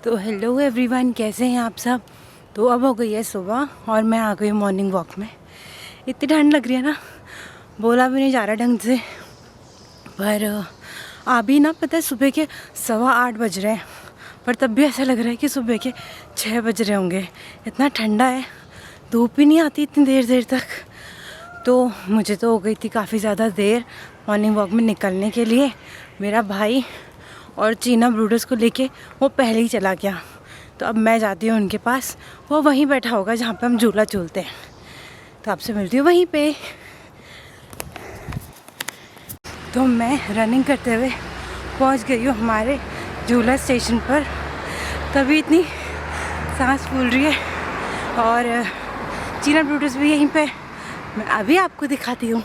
तो hello everyone, कैसे हैं आप सब। तो अब हो गई है सुबह और मैं आ गई मॉर्निंग वॉक में। इतनी ठंड लग रही है ना, बोला भी नहीं जा रहा ढंग से। पर अभी ना पता है सुबह के 8:15 बज रहे हैं, पर तब भी ऐसा लग रहा है कि सुबह के 6 बज रहे होंगे। इतना ठंडा है, धूप ही नहीं आती इतनी देर देर तक। तो मुझे तो हो गई थी काफ़ी ज़्यादा देर मॉर्निंग वॉक में निकलने के लिए। मेरा भाई और चीना ब्रूडस को लेके वो पहले ही चला गया, तो अब मैं जाती हूँ उनके पास। वो वहीं बैठा होगा जहाँ पे हम झूला झूलते हैं, तो आपसे मिलती हूँ वहीं पे। तो मैं रनिंग करते हुए पहुँच गई हूँ हमारे झूला स्टेशन पर। तभी इतनी सांस फूल रही है और चीना ब्रूडस भी यहीं पे। मैं अभी आपको दिखाती हूँ।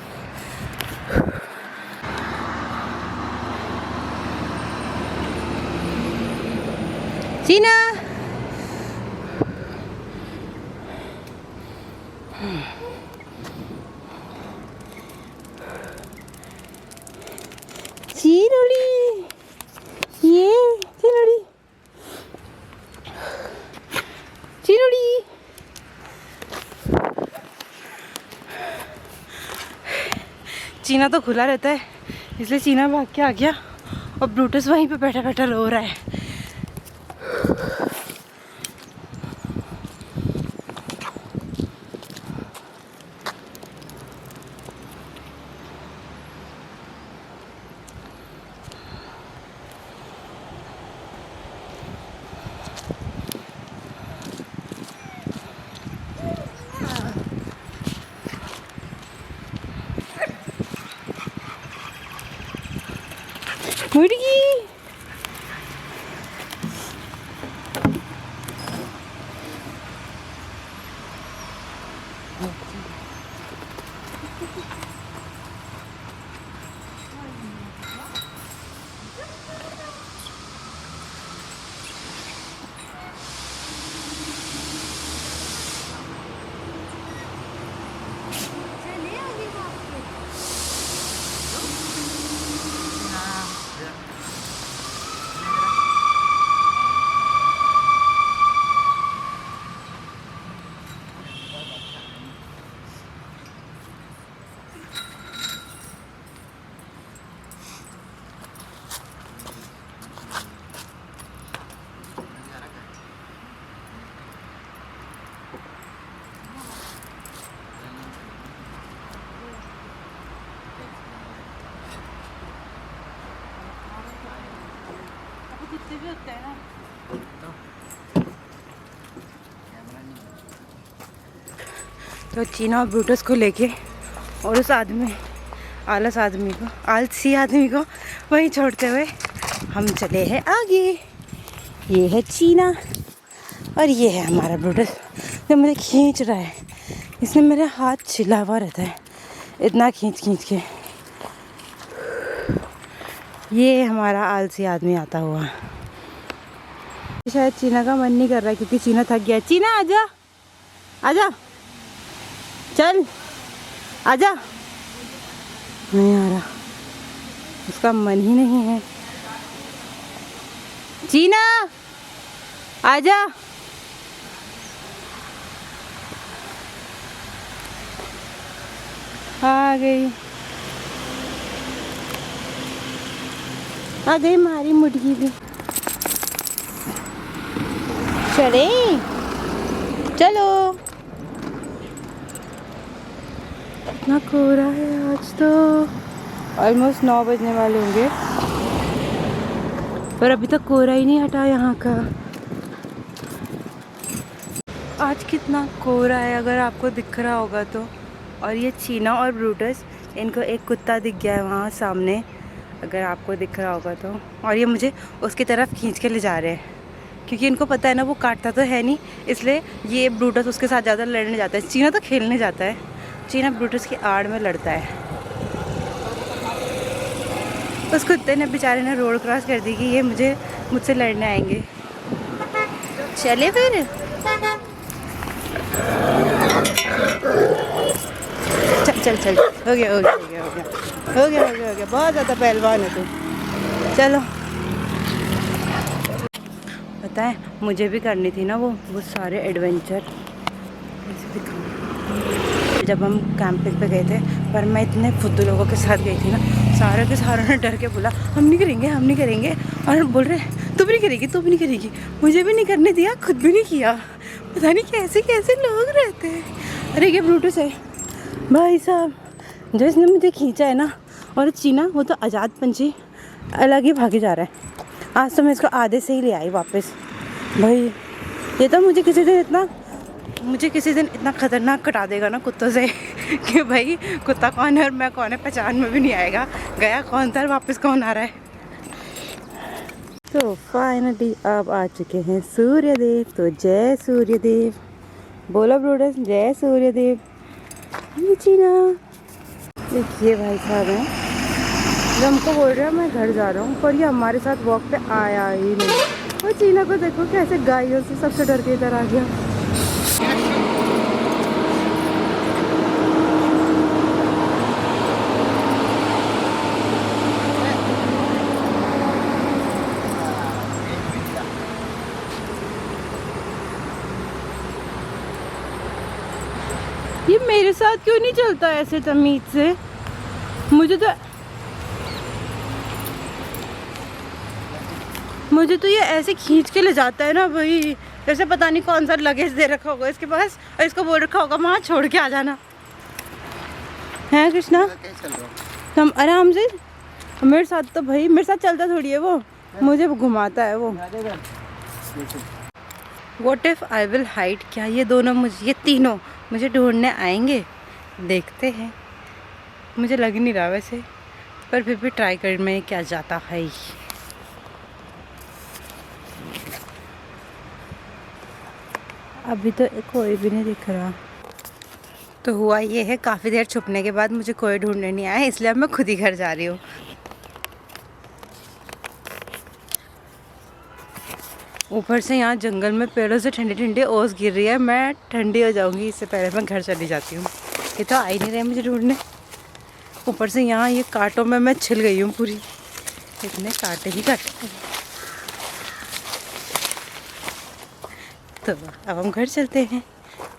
चीना, चीनुड़ी, ये चीनुड़ी, चीनुड़ी। चीना तो खुला रहता है, इसलिए चीना भाग के आ गया और ब्रूटस वहीं पे बैठा बैठा रो रहा है। मुर्गी, कितने भी होते हैं ना। तो चीना और ब्रूटस को लेके और उस आदमी, आलसी आदमी को वहीं छोड़ते हुए हम चले हैं आगे। ये है चीना और ये है हमारा ब्रूटस जो मुझे खींच रहा है। इसने मेरा हाथ छिला हुआ रहता है इतना खींच खींच के। ये हमारा आलसी आदमी आता हुआ। शायद चीना का मन नहीं कर रहा है क्योंकि चीना थक गया। चीना आजा, आजा, चल आजा। नहीं आ रहा, उसका मन ही नहीं है। चीना आजा, आ गई हमारी मुर्गी भी। चले चलो, इतना कोहरा है आज तो। ऑलमोस्ट 9 बजने वाले होंगे पर अभी तक कोहरा ही नहीं हटा यहाँ का। आज कितना कोहरा है अगर आपको दिख रहा होगा तो। और ये चीना और ब्रूटस, इनको एक कुत्ता दिख गया है वहाँ सामने, अगर आपको दिख रहा होगा तो। और ये मुझे उसकी तरफ खींच के ले जा रहे हैं क्योंकि इनको पता है ना वो काटता तो है नहीं, इसलिए ये ब्रूटस उसके साथ ज़्यादा लड़ने जाता है। चीना तो खेलने जाता है, चीना ब्रूटस की आड़ में लड़ता है। उस कुत्ते ने बेचारे ने रोड क्रॉस कर दी कि ये मुझसे लड़ने आएंगे। चले फिर। चल चल, हो गया हो गया हो गया हो गया हो गया हो गया हो गया। बहुत ज़्यादा पहलवान है तू। चलो पता है मुझे भी करनी थी ना वो सारे एडवेंचर। जब हम कैंपिंग पे गए थे, पर मैं इतने फुद्दू लोगों के साथ गई थी ना, सारे के सारों ने डर के बोला हम नहीं करेंगे, हम नहीं करेंगे। और बोल रहे तू भी नहीं करेगी, तू भी नहीं करेगी। मुझे भी नहीं करने दिया, खुद भी नहीं किया। पता नहीं कैसे कैसे लोग रहते हैं। अरे ये ब्लूटूथ है भाई साहब, जो इसने मुझे खींचा है ना। और चीना वो तो आज़ाद पंछी अलग ही भागे जा रहा है। आज तो मैं इसको आधे से ही ले आई वापस। भाई ये तो मुझे किसी दिन इतना ख़तरनाक कटा देगा ना कुत्तों से कि भाई कुत्ता कौन है और मैं कौन है पहचान में भी नहीं आएगा। गया कौन था और वापस कौन आ रहा है। तो फाइनली अब आ चुके हैं सूर्यदेव। तो जय सूर्यदेव, बोलो ब्रूडस जय सूर्यदेव। ये चीना देखिए भाई साहब हैं जो हमको बोल रहे हैं मैं घर जा रहा हूँ, पर ये हमारे साथ वॉक पे आया ही नहीं। और चीना को देखो कैसे गायों से सबसे डर के इधर आ गया। ये मेरे साथ क्यों नहीं चलता ऐसे तमीज से? मुझे तो ये ऐसे खींच के ले जाता है ना भाई, जैसे पता नहीं कौन सा लगेज दे रखा होगा इसके पास और इसको बोल रखा होगा वहाँ छोड़ के आ जाना है। कृष्णा हम आराम से, मेरे साथ तो भाई मेरे साथ चलता थोड़ी है वो, मुझे घुमाता है वो। What if I will hide? क्या ये तीनों मुझे ढूंढने आएंगे? देखते हैं। मुझे लग नहीं रहा वैसे, पर फिर भी ट्राई कर में क्या जाता है। अभी तो कोई भी नहीं दिख रहा। तो हुआ ये है काफ़ी देर छुपने के बाद मुझे कोई ढूंढने नहीं आया, इसलिए अब मैं खुद ही घर जा रही हूँ। ऊपर से यहाँ जंगल में पेड़ों से ठंडी ठंडी ओस गिर रही है। मैं ठंडी हो जाऊँगी, इससे पहले मैं घर चली जाती हूँ। ये तो आ ही नहीं रहे मुझे ढूंढने। ऊपर से यहाँ ये कांटों में मैं छिल गई हूँ पूरी, इतने कांटे ही काटे। तो अब हम घर चलते हैं,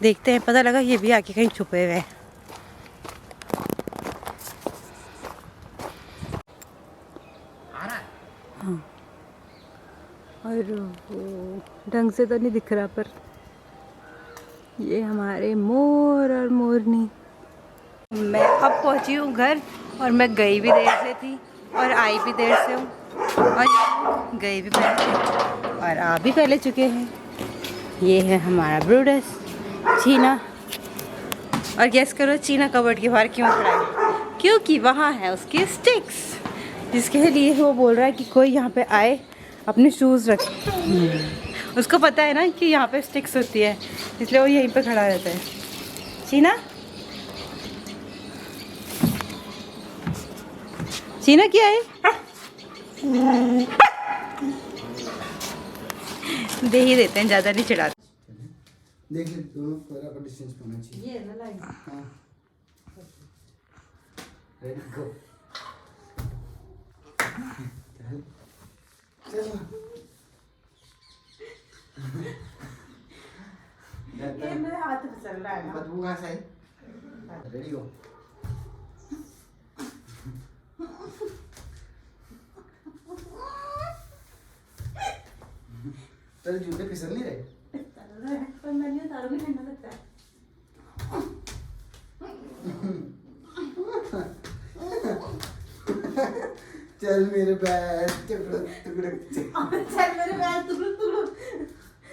देखते हैं। पता लगा ये भी आके कहीं छुपे हुए हैं। हाँ, और वो ढंग से तो नहीं दिख रहा, पर ये हमारे मोर और मोरनी। मैं अब पहुंची हूँ घर, और मैं गई भी देर से थी और आई भी देर से हूँ, और गई भी पहले और आ भी पहले चुके हैं। ये है हमारा ब्रूडस चीना। और गैस करो चीना कबर्ड के बाहर क्यों खड़ा है? क्योंकि वहाँ है उसके स्टिक्स, जिसके लिए वो बोल रहा है कि कोई यहाँ पे आए अपने शूज़ रखे। उसको पता है ना कि यहाँ पे स्टिक्स होती है, इसलिए वो यहीं पे खड़ा रहता है। चीना, चीना क्या है? दे ही देते हैं, ज़्यादा नहीं चिढ़ाते। देख ले दोनों बराबर डिस्टेंस पे होना चाहिए। ये ना लाइन। हाँ, रेडी गो। चल ये मेरे हाथ में चल रहा है ना। बदबू कहाँ से आई? रेडी गो। तेरे जूते फिसल नहीं रहे? पर मैंने तारों में ठंडा लगता है। चल मेरे पैर टुकड़े टुकड़े चल मेरे पैर टुकड़े टुकड़े।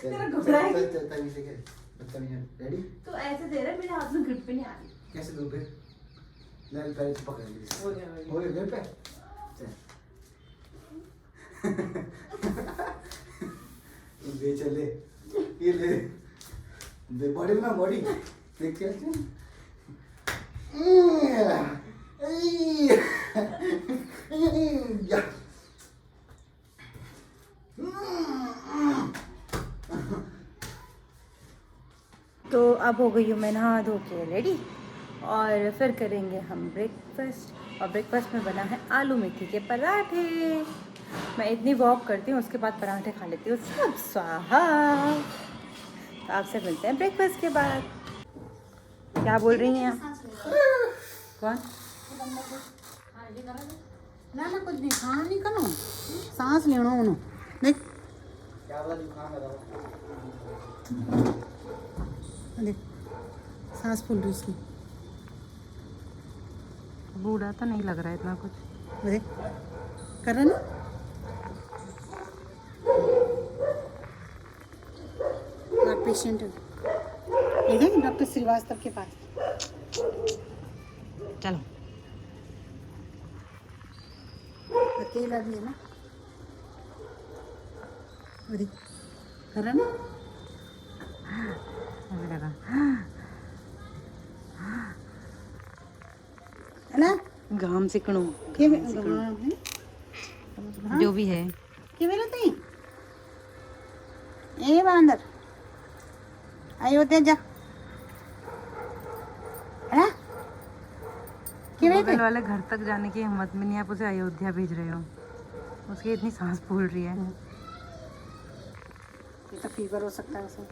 तेरा घबराएगी। चल तभी से खेल। बदतमीज है। रेडी? तो ऐसे दे रहा है, मेरे हाथ में ग्रिप पे नहीं आ रही। कैसे दो पे? ले पैर से पकड़ ले। हो गया। हो गया पे? चल। ले चले। ये ले। दे बॉडी में बॉडी। देख क्या चल। या। तो अब हो गई हूँ मैं नहा धो के रेडी, और फिर करेंगे हम ब्रेकफास्ट। और ब्रेकफास्ट में बना है आलू मेथी के पराठे। मैं इतनी वॉक करती हूँ, उसके बाद पराठे खा लेती हूँ। सब स्वाहा। तो आपसे मिलते हैं ब्रेकफास्ट के बाद। क्या बोल रही हैं आप? कौन? ना ना कुछ नहीं खाना नहीं करो, सांस लेना उन्होंने देख क्या वाला जुकाम है दादा? देख सांस फूल रही उसकी। बूढ़ा तो नहीं लग रहा है इतना कुछ। देख कर रहा ना, आप पेशेंट हो, देखें डॉक्टर श्रीवास्तव के पास। चलो। अकेला भी है ना, देख कर रहा ना। है ना घाम सिकणो के जो भी है। के मेरे ती ए बांदर अयोध्या जा, है ना के मेरे बगल वाले घर तक जाने की हिम्मत में नहीं, आप उसे अयोध्या भेज रहे हो। उसकी इतनी सांस फूल रही है। ये तो फीवर हो सकता है उसे।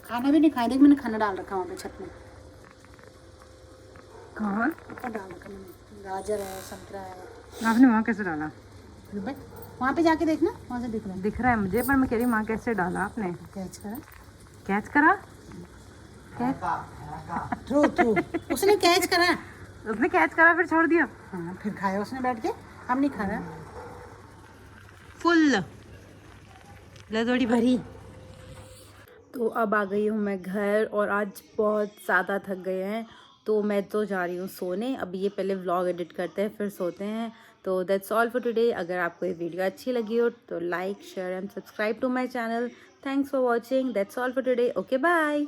खाना भी नहीं खाया, देख मैंने खाना डाल रखा वहाँ पे छत में। कहाँ? ऊपर डाल रखा मैंने, गाजर है, संतरा है। आपने वहाँ कैसे डाला? वहाँ पे जाके देखना, वहाँ से दिख रहा है। दिख रहा है मुझे, पर मैं कह रही हूँ वहाँ कैसे डाला आपने? कैच करा, कैच करा? थ्रू थ्रू उसने कैच करा। उसने कैच करा फिर छोड़ दिया? हाँ फिर खाया उसने बैठ के, हम नहीं खा रहा। फुल लदोड़ी भरी। तो अब आ गई हूँ मैं घर, और आज बहुत ज़्यादा थक गए हैं, तो मैं तो जा रही हूँ सोने। अब ये पहले व्लॉग एडिट करते हैं फिर सोते हैं। तो दैट्स ऑल फॉर टुडे। अगर आपको ये वीडियो अच्छी लगी हो तो like share and subscribe to my channel. Thanks for watching. That's all for today. Okay bye.